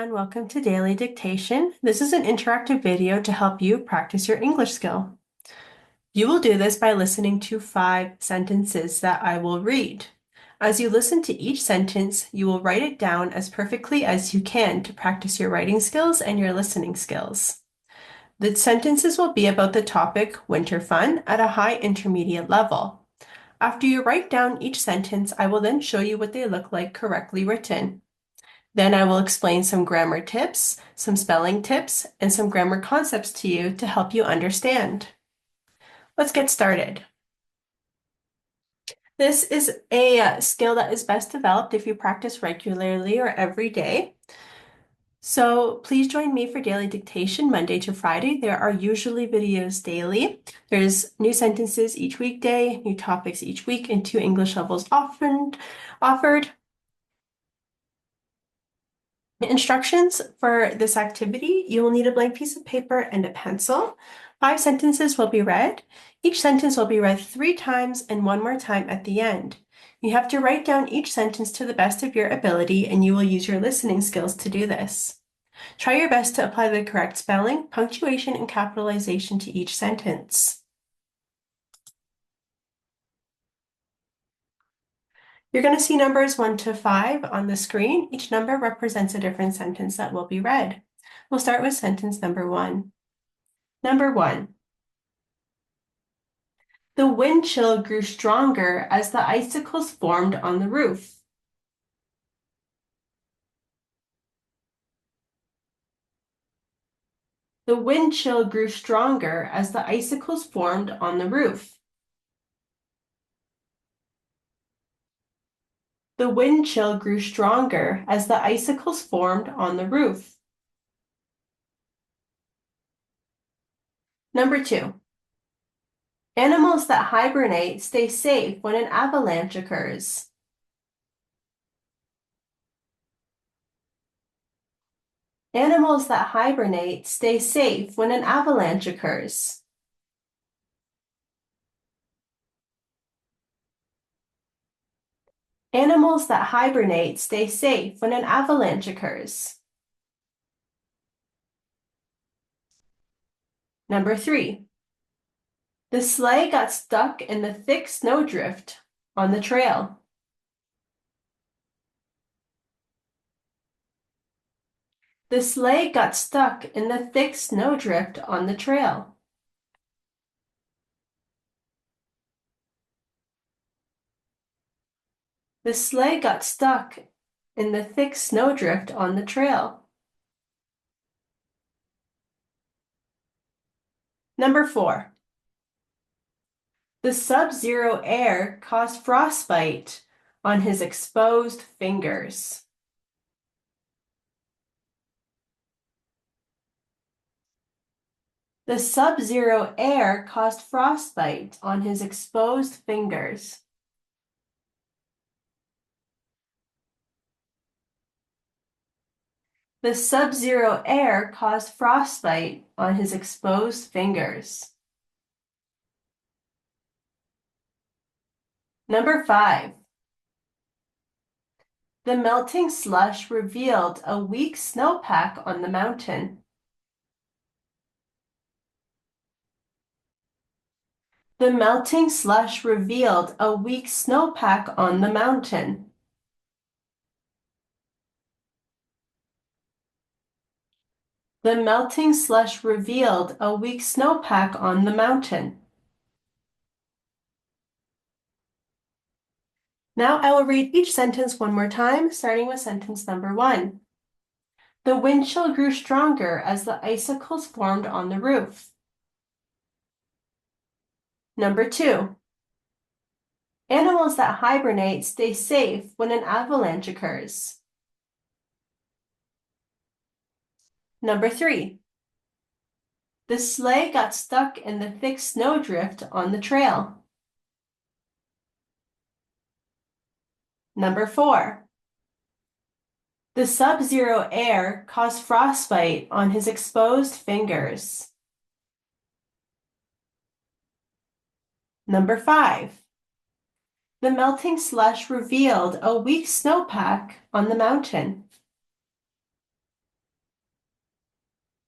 everyone, welcome to Daily Dictation. This is an interactive video to help you practice your English skill. You will do this by listening to 5 sentences that I will read. As you listen to each sentence, you will write it down as perfectly as you can to practice your writing skills and your listening skills. The sentences will be about the topic winter fun at a high intermediate level. After you write down each sentence, I will then show you what they look like correctly written. Then I will explain some grammar tips, some spelling tips, and some grammar concepts to you to help you understand. Let's get started. This is a skill that is best developed if you practice regularly or every day. So please join me for daily dictation Monday to Friday. There are usually videos daily. There's new sentences each weekday, new topics each week, and 2 English levels offered. Instructions for this activity: you will need a blank piece of paper and a pencil. 5 sentences will be read. Each sentence will be read 3 times and 1 more time at the end. You have to write down each sentence to the best of your ability, and you will use your listening skills to do this. Try your best to apply the correct spelling, punctuation, and capitalization to each sentence. You're going to see numbers 1 to 5 on the screen. Each number represents a different sentence that will be read. We'll start with sentence number 1. Number 1. The wind chill grew stronger as the icicles formed on the roof. The wind chill grew stronger as the icicles formed on the roof. The wind chill grew stronger as the icicles formed on the roof. Number 2. Animals that hibernate stay safe when an avalanche occurs. Animals that hibernate stay safe when an avalanche occurs. Animals that hibernate stay safe when an avalanche occurs. Number 3. The sleigh got stuck in the thick snowdrift on the trail. The sleigh got stuck in the thick snowdrift on the trail. The sleigh got stuck in the thick snowdrift on the trail. Number 4. The sub-zero air caused frostbite on his exposed fingers. The sub-zero air caused frostbite on his exposed fingers. The sub-zero air caused frostbite on his exposed fingers. Number 5. The melting slush revealed a weak snowpack on the mountain. The melting slush revealed a weak snowpack on the mountain. The melting slush revealed a weak snowpack on the mountain. Now I will read each sentence one more time, starting with sentence number 1. The wind chill grew stronger as the icicles formed on the roof. Number 2. Animals that hibernate stay safe when an avalanche occurs. Number 3. The sleigh got stuck in the thick snowdrift on the trail. Number 4. The sub-zero air caused frostbite on his exposed fingers. Number 5. The melting slush revealed a weak snowpack on the mountain.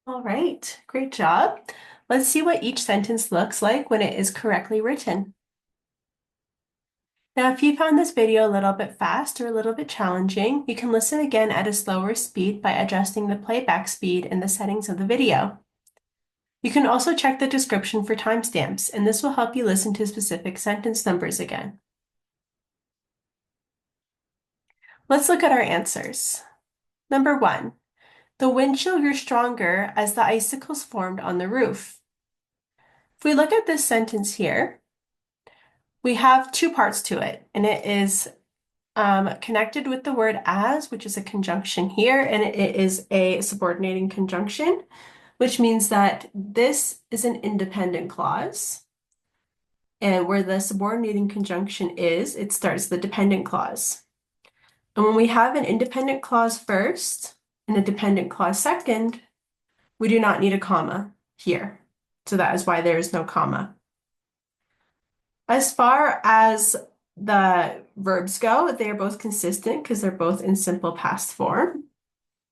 All right, great job. Let's see what each sentence looks like when it is correctly written. Now, if you found this video a little bit fast or a little bit challenging, you can listen again at a slower speed by adjusting the playback speed in the settings of the video. You can also check the description for timestamps, and this will help you listen to specific sentence numbers again. Let's look at our answers. Number 1, the wind chill grew stronger as the icicles formed on the roof. If we look at this sentence here, we have two parts to it, and it is connected with the word as, which is a conjunction here, and it is a subordinating conjunction, which means that this is an independent clause. And where the subordinating conjunction is, it starts the dependent clause. And when we have an independent clause first and a dependent clause second, we do not need a comma here. So that is why there is no comma. As far as the verbs go, they are both consistent because they're both in simple past form.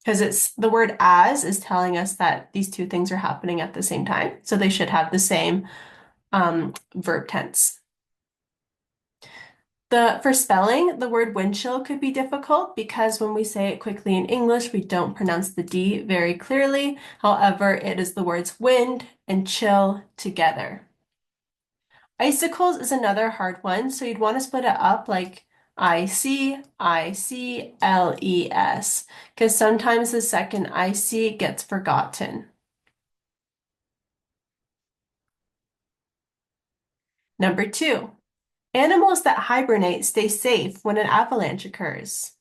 Because it's the word as is telling us that these two things are happening at the same time. So they should have the same verb tense. For spelling, the word wind chill could be difficult because when we say it quickly in English, we don't pronounce the D very clearly. However, it is the words wind and chill together. Icicles is another hard one, so you'd want to split it up like ICICLES, because sometimes the second IC gets forgotten. Number 2, animals that hibernate stay safe when an avalanche occurs.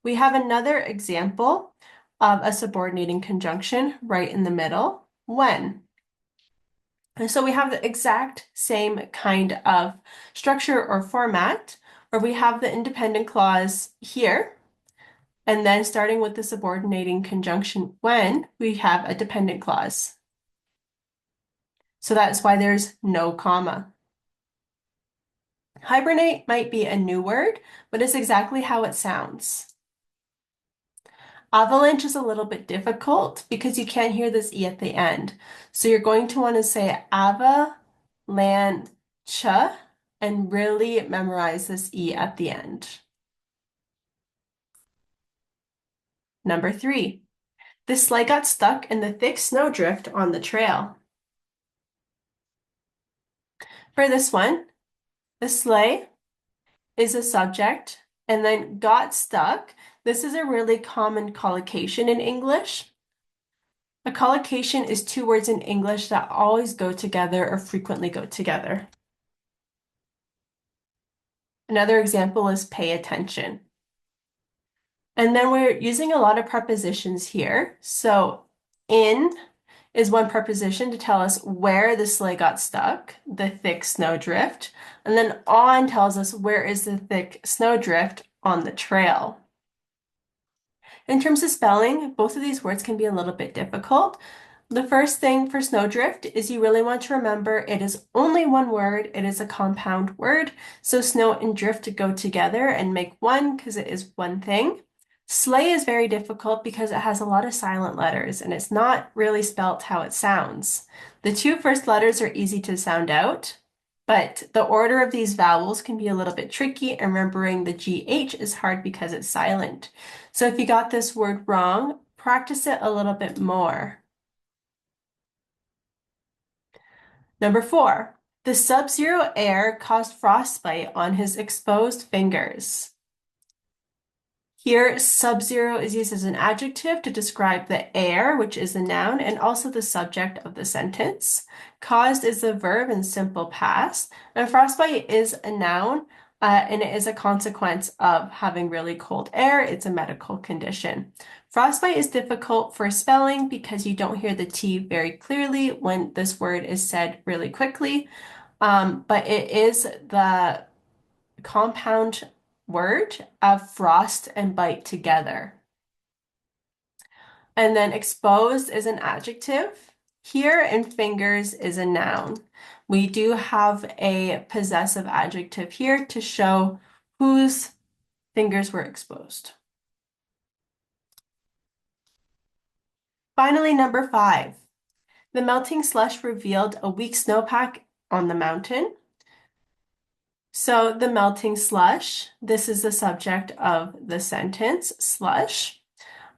We have another example of a subordinating conjunction right in the middle, when. And so we have the exact same kind of structure or format, where we have the independent clause here, and then starting with the subordinating conjunction when, we have a dependent clause. So that's why there's no comma. Hibernate might be a new word, but it's exactly how it sounds. Avalanche is a little bit difficult because you can't hear this E at the end. So you're going to want to say avalanche and really memorize this E at the end. Number 3, the sleigh got stuck in the thick snowdrift on the trail. For this one, the sleigh is a subject and then got stuck. This is a really common collocation in English. A collocation is two words in English that always go together or frequently go together. Another example is pay attention. And then we're using a lot of prepositions here. So in is one preposition to tell us where the sleigh got stuck, the thick snowdrift. And then on tells us where is the thick snowdrift on the trail. In terms of spelling, both of these words can be a little bit difficult. The first thing for snowdrift is you really want to remember it is only one word. It is a compound word. So snow and drift go together and make one because it is one thing. Sleigh is very difficult because it has a lot of silent letters and it's not really spelt how it sounds. The two first letters are easy to sound out, but the order of these vowels can be a little bit tricky, and remembering the GH is hard because it's silent. So if you got this word wrong, practice it a little bit more. Number 4, the sub-zero air caused frostbite on his exposed fingers. Here, sub-zero is used as an adjective to describe the air, which is a noun, and also the subject of the sentence. Caused is the verb in simple past, and frostbite is a noun, and it is a consequence of having really cold air. It's a medical condition. Frostbite is difficult for spelling because you don't hear the T very clearly when this word is said really quickly, but it is the compound word of frost and bite together. And then exposed is an adjective here, and fingers is a noun. We do have a possessive adjective here to show whose fingers were exposed. Finally, number 5. The melting slush revealed a weak snowpack on the mountain. So the melting slush, this is the subject of the sentence, slush.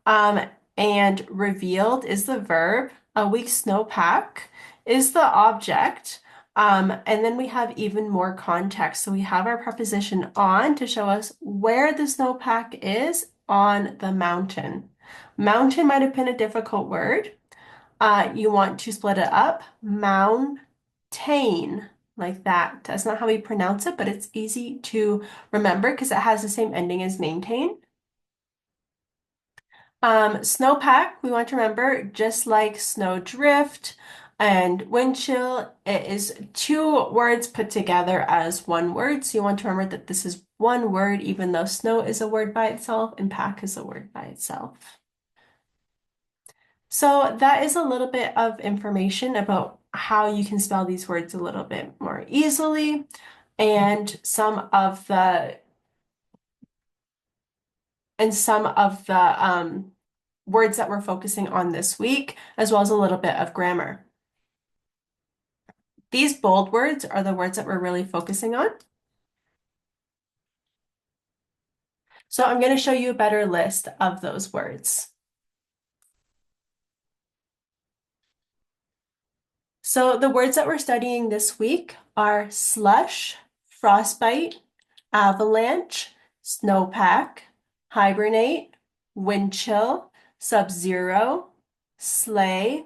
Um, and revealed is the verb. A weak snowpack is the object. And then we have even more context. So we have our preposition on to show us where the snowpack is on the mountain. Mountain might have been a difficult word. You want to split it up. Mountain, like that. That's not how we pronounce it, but it's easy to remember because it has the same ending as maintain. Snowpack, we want to remember, just like snowdrift and wind chill, it is two words put together as one word. So you want to remember that this is one word, even though snow is a word by itself and pack is a word by itself. So that is a little bit of information about how you can spell these words a little bit more easily and some of the words that we're focusing on this week, as well as a little bit of grammar. These bold words are the words that we're really focusing on. So I'm going to show you a better list of those words. So the words that we're studying this week are slush, frostbite, avalanche, snowpack, hibernate, wind chill, sub-zero, sleigh,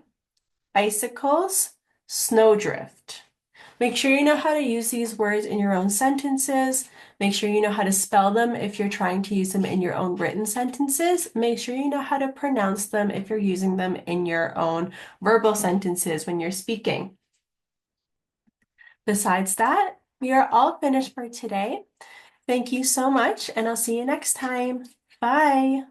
icicles, snowdrift. Make sure you know how to use these words in your own sentences. Make sure you know how to spell them if you're trying to use them in your own written sentences. Make sure you know how to pronounce them if you're using them in your own verbal sentences when you're speaking. Besides that, we are all finished for today. Thank you so much, and I'll see you next time. Bye.